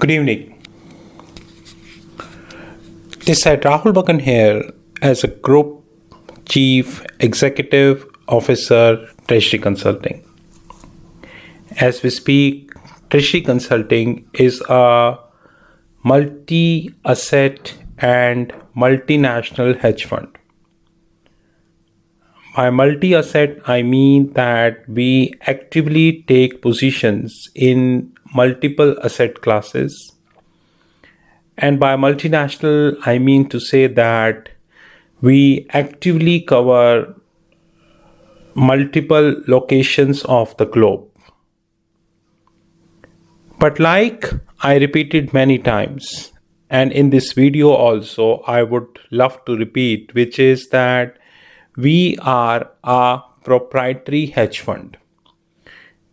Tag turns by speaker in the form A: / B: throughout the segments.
A: Good evening. This side Rahul Magan here as a Group Chief Executive Officer, Treasury Consulting. As we speak, Treasury Consulting is a multi-asset and multinational hedge fund. By multi-asset, I mean that we actively take positions in multiple asset classes. And by multinational, I mean to say that we actively cover multiple locations of the globe. But like I repeated many times, and in this video also, I would love to repeat, which is that we are a proprietary hedge fund.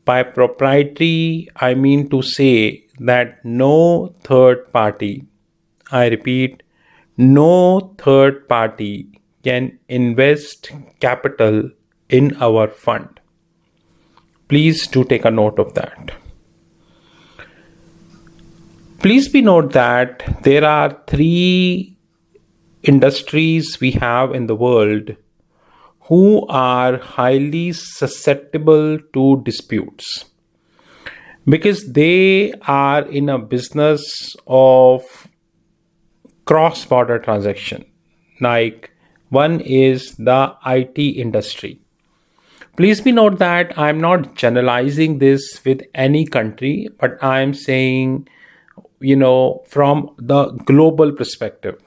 A: By proprietary, I mean to say that no third party, I repeat, no third party can invest capital in our fund. Please do take a note of that. Please be note that there are three industries we have in the world who are highly susceptible to disputes because they are in a business of cross-border transaction. Like one is the IT industry. Please be note that I'm not generalizing this with any country, but I'm saying, from the global perspective.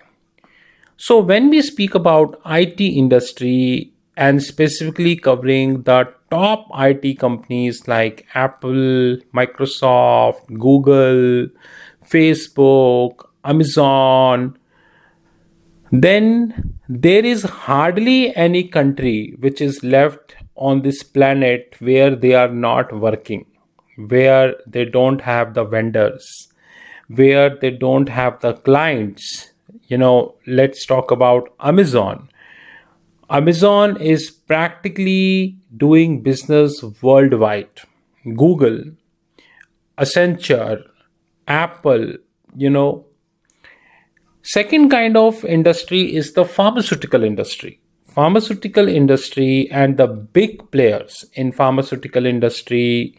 A: So when we speak about IT industry and specifically covering the top IT companies like Apple, Microsoft, Google, Facebook, Amazon, then there is hardly any country which is left on this planet where they are not working, where they don't have the vendors, where they don't have the clients. Let's talk about Amazon. Amazon is practically doing business worldwide. Google, Accenture, Apple, Second kind of industry is the pharmaceutical industry. Pharmaceutical industry and the big players in pharmaceutical industry,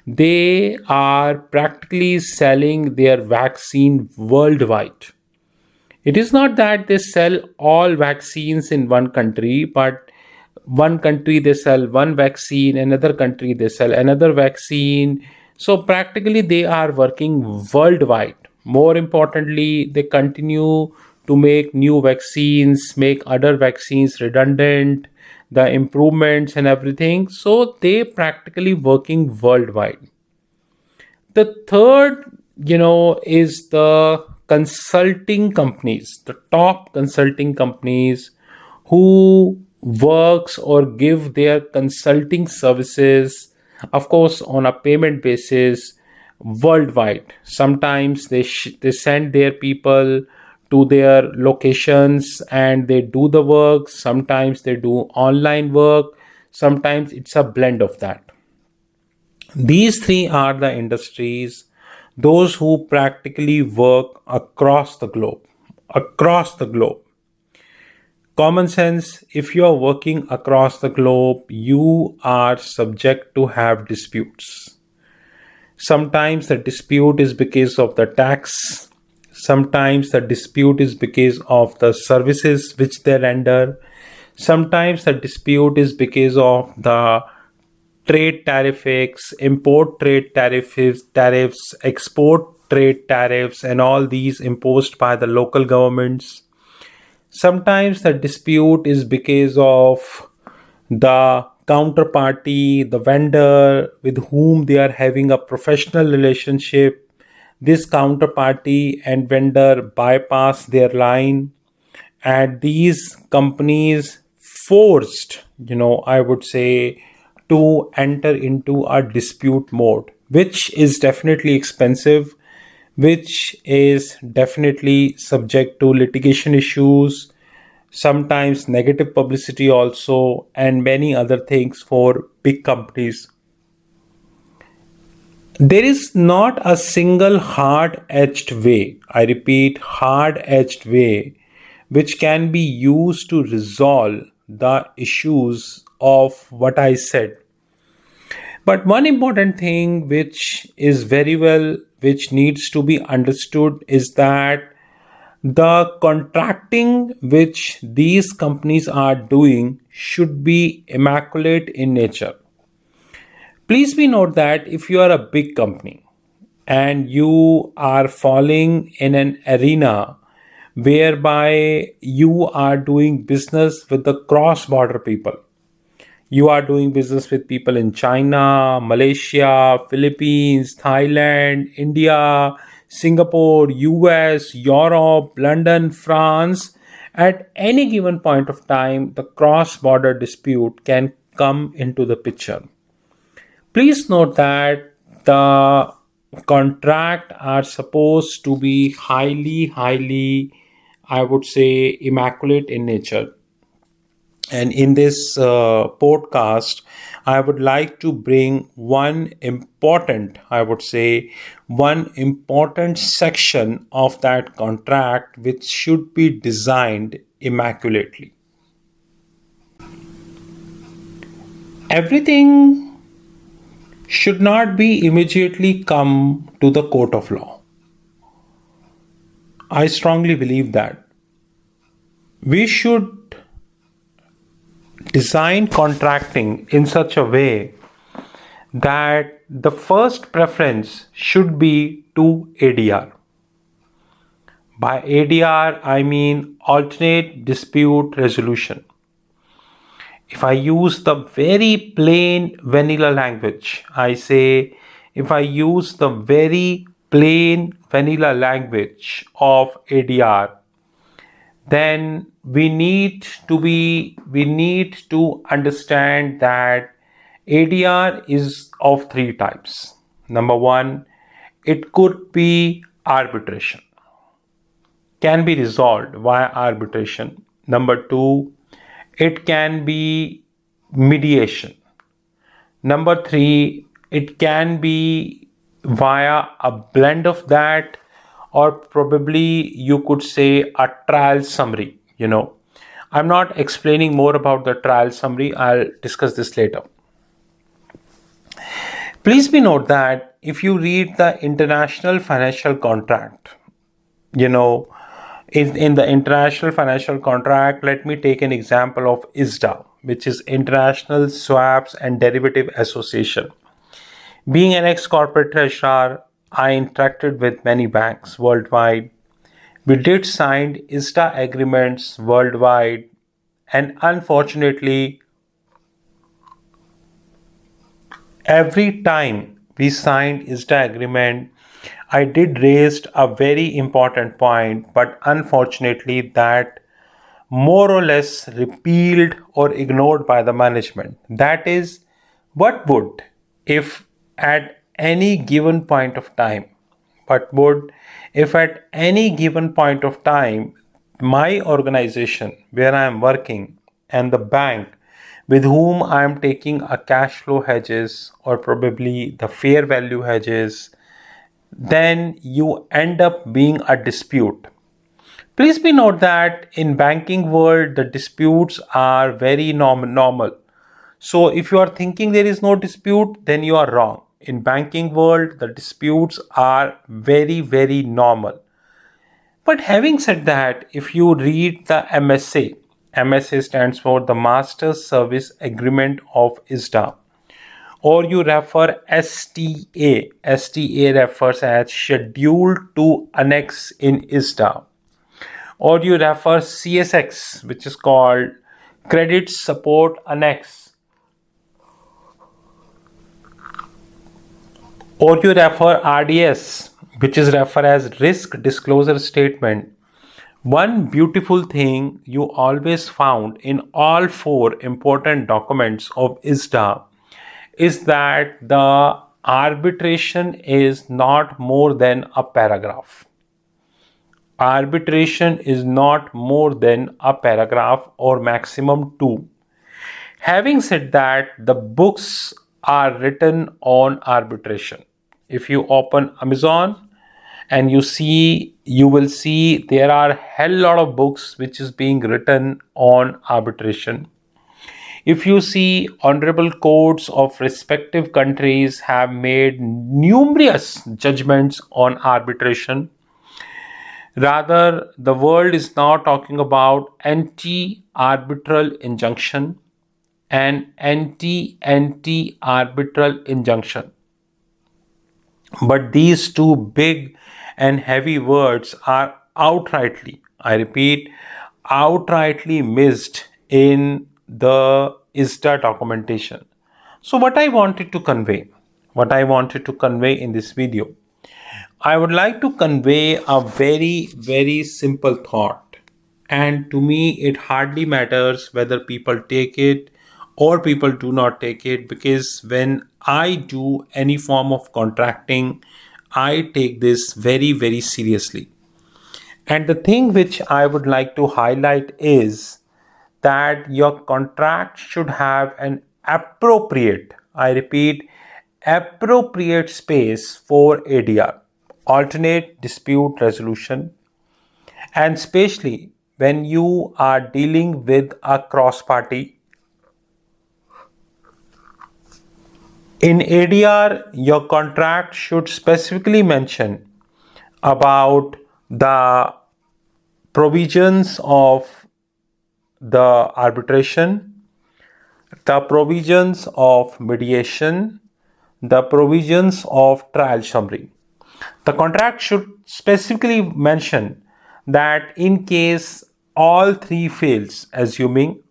A: they are practically selling their vaccine worldwide. It is not that they sell all vaccines in one country, but one country they sell one vaccine, another country they sell another vaccine. So practically they are working worldwide. More importantly, they continue to make new vaccines, make other vaccines redundant, the improvements and everything. So they practically working worldwide. The third, is the consulting companies, the top consulting companies who works or give their consulting services, of course, on a payment basis worldwide. Sometimes they send their people to their locations and they do the work. Sometimes they do online work. Sometimes it's a blend of that. These three are the industries, those who practically work across the globe. Across the globe. Common sense, if you are working across the globe, you are subject to have disputes. Sometimes the dispute is because of the tax. Sometimes the dispute is because of the services which they render. Sometimes the dispute is because of the trade tariffs, import trade tariffs, export trade tariffs, and all these imposed by the local governments. Sometimes the dispute is because of the counterparty, the vendor with whom they are having a professional relationship. This counterparty and vendor bypass their line, and these companies forced, I would say, to enter into a dispute mode, which is definitely expensive, which is definitely subject to litigation issues, sometimes negative publicity also, and many other things for big companies. There is not a single hard edged way, I repeat, hard edged way, which can be used to resolve the issues of what I said. But one important thing which is very well, which needs to be understood is that the contracting which these companies are doing should be immaculate in nature. Please be note that if you are a big company and you are falling in an arena whereby you are doing business with the cross border people, you are doing business with people in China, Malaysia, Philippines, Thailand, India, Singapore, US, Europe, London, France. At any given point of time, the cross border dispute can come into the picture. Please note that the contract are supposed to be highly, I would say, immaculate in nature. And in this podcast, I would like to bring I would say, one important section of that contract which should be designed immaculately. Everything should not be immediately come to the court of law. I strongly believe that we should design contracting in such a way that the first preference should be to ADR. By ADR, I mean alternate dispute resolution. If I use the very plain vanilla language, I say if I use the very plain vanilla language of ADR, then we need to understand that ADR is of three types. Number one, it could be arbitration, can be resolved via arbitration. Number two, it can be mediation. Number three, it can be via a blend of that, or probably you could say a trial summary. I'm not explaining more about the trial summary, I'll discuss this later. Please be note that if you read the international financial contract, you know, in the international financial contract, let me take an example of ISDA, which is International Swaps and Derivative Association. Being an ex-corporate treasurer, I interacted with many banks worldwide. We did sign ISDA agreements worldwide, and unfortunately, every time we signed ISDA agreement, I did raised a very important point, but unfortunately that more or less repealed or ignored by the management. That is, what would if at any given point of time, what would if at any given point of time my organization where I am working and the bank with whom I am taking a cash flow hedges or probably the fair value hedges, then you end up being a dispute. Please be note that in banking world the disputes are very normal. So if you are thinking there is no dispute, then you are wrong. In banking world the disputes are very normal. But having said that, if you read the MSA stands for the Master Service Agreement of ISDA, or you refer STA refers as Schedule to Annex in ISDA, or you refer CSX, which is called Credit Support Annex, or you refer RDS, which is refer as Risk Disclosure Statement. One beautiful thing you always found in all four important documents of ISDA is that the arbitration is not more than a paragraph. Arbitration is not more than a paragraph or maximum two. Having said that, the books are written on arbitration. if you open Amazon and you will see there are a hell lot of books which is being written on arbitration. If you see, honorable courts of respective countries have made numerous judgments on arbitration. Rather, the world is now talking about anti-arbitral injunction and anti-arbitral injunction. But these two big and heavy words are outrightly, I repeat, outrightly missed in the ISDA documentation. So what I wanted to convey in this video, I would like to convey a very, very simple thought. And to me, it hardly matters whether people take it or people do not take it, because when I do any form of contracting, I take this very, very seriously. And the thing which I would like to highlight is that your contract should have an appropriate, I repeat, appropriate space for ADR, alternate dispute resolution, and especially when you are dealing with a cross party. In ADR, your contract should specifically mention about the provisions of the arbitration, the provisions of mediation, the provisions of trial summary. The contract should specifically mention that in case all three fails, assuming,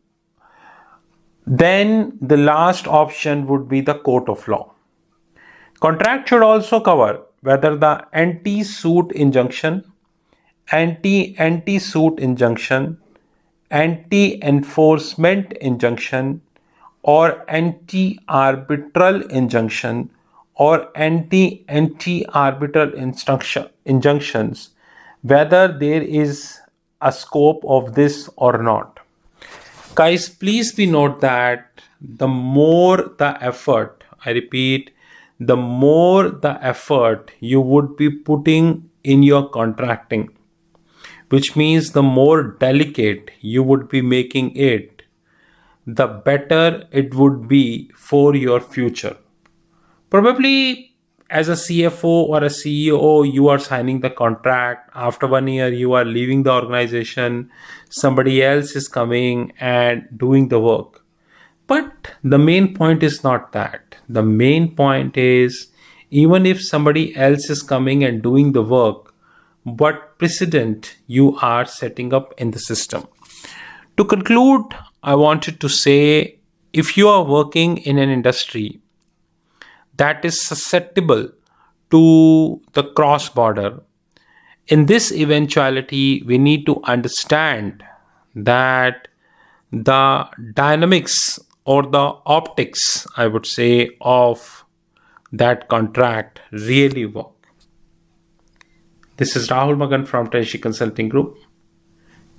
A: then the last option would be the court of law. Contract should also cover whether the anti-suit injunction, anti-suit injunction, anti-enforcement injunction, or anti-arbitral injunction, or anti-arbitral injunctions, whether there is a scope of this or not. Guys, please be note that the more the effort, I repeat, the more the effort you would be putting in your contracting, which means the more delicate you would be making it, the better it would be for your future. Probably as a CFO or a CEO, you are signing the contract. After 1 year, you are leaving the organization. Somebody else is coming and doing the work. But the main point is not that. The main point is, even if somebody else is coming and doing the work, what precedent you are setting up in the system. To conclude, I wanted to say, if you are working in an industry that is susceptible to the cross border, in this eventuality, we need to understand that the dynamics or the optics, I would say, of that contract really work. This is Rahul Magan from Treasury Consulting Group.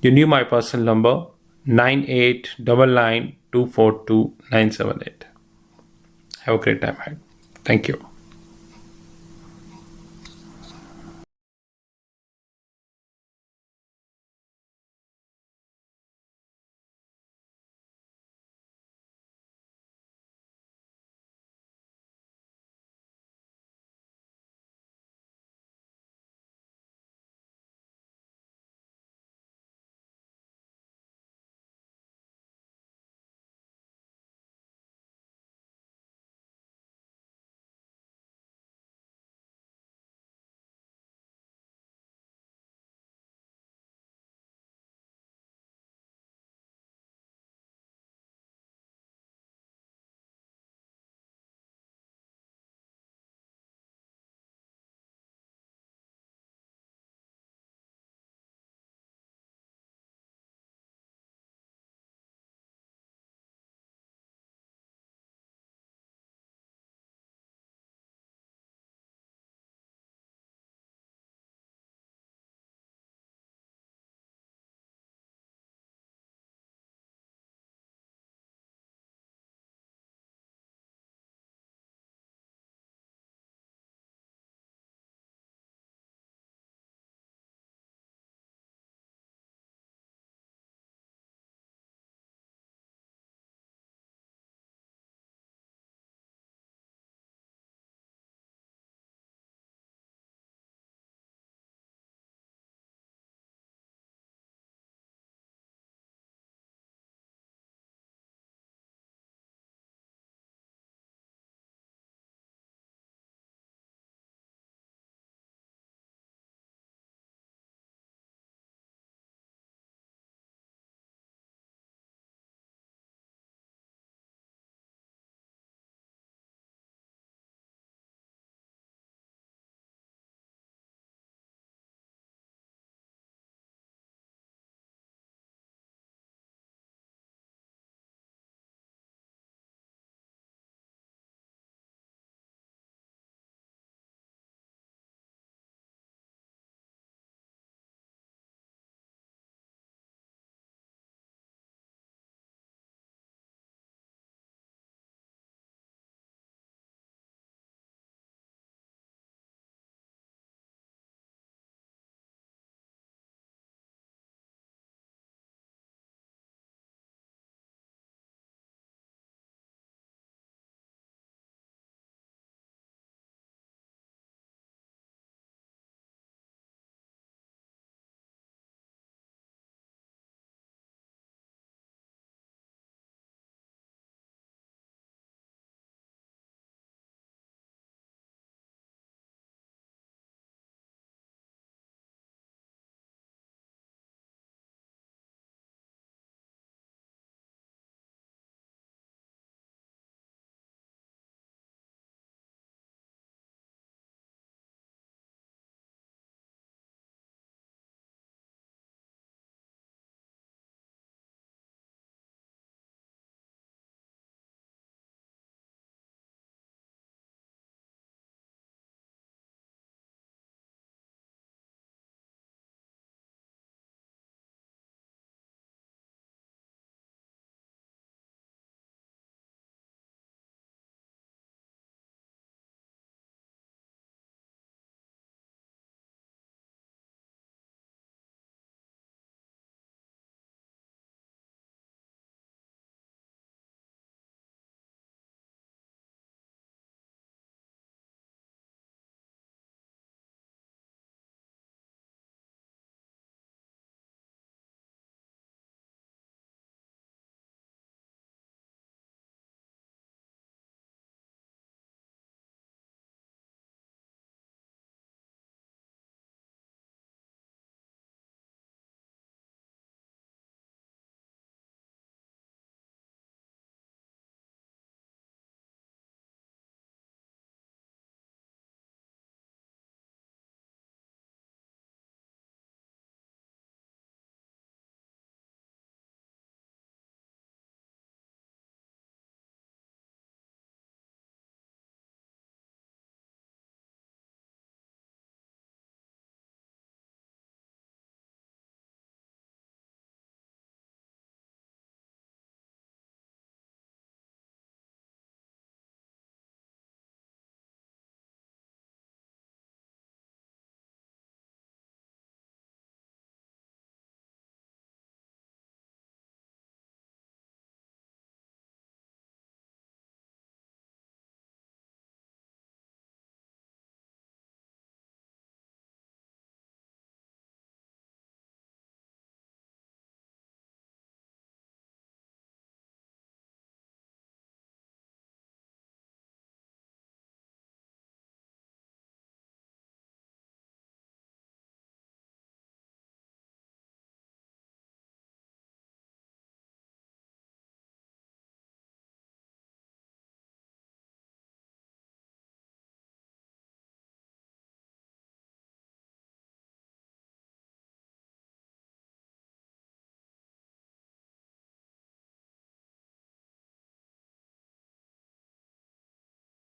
A: You knew my personal number, 9899242978. Have a great time ahead. Thank you.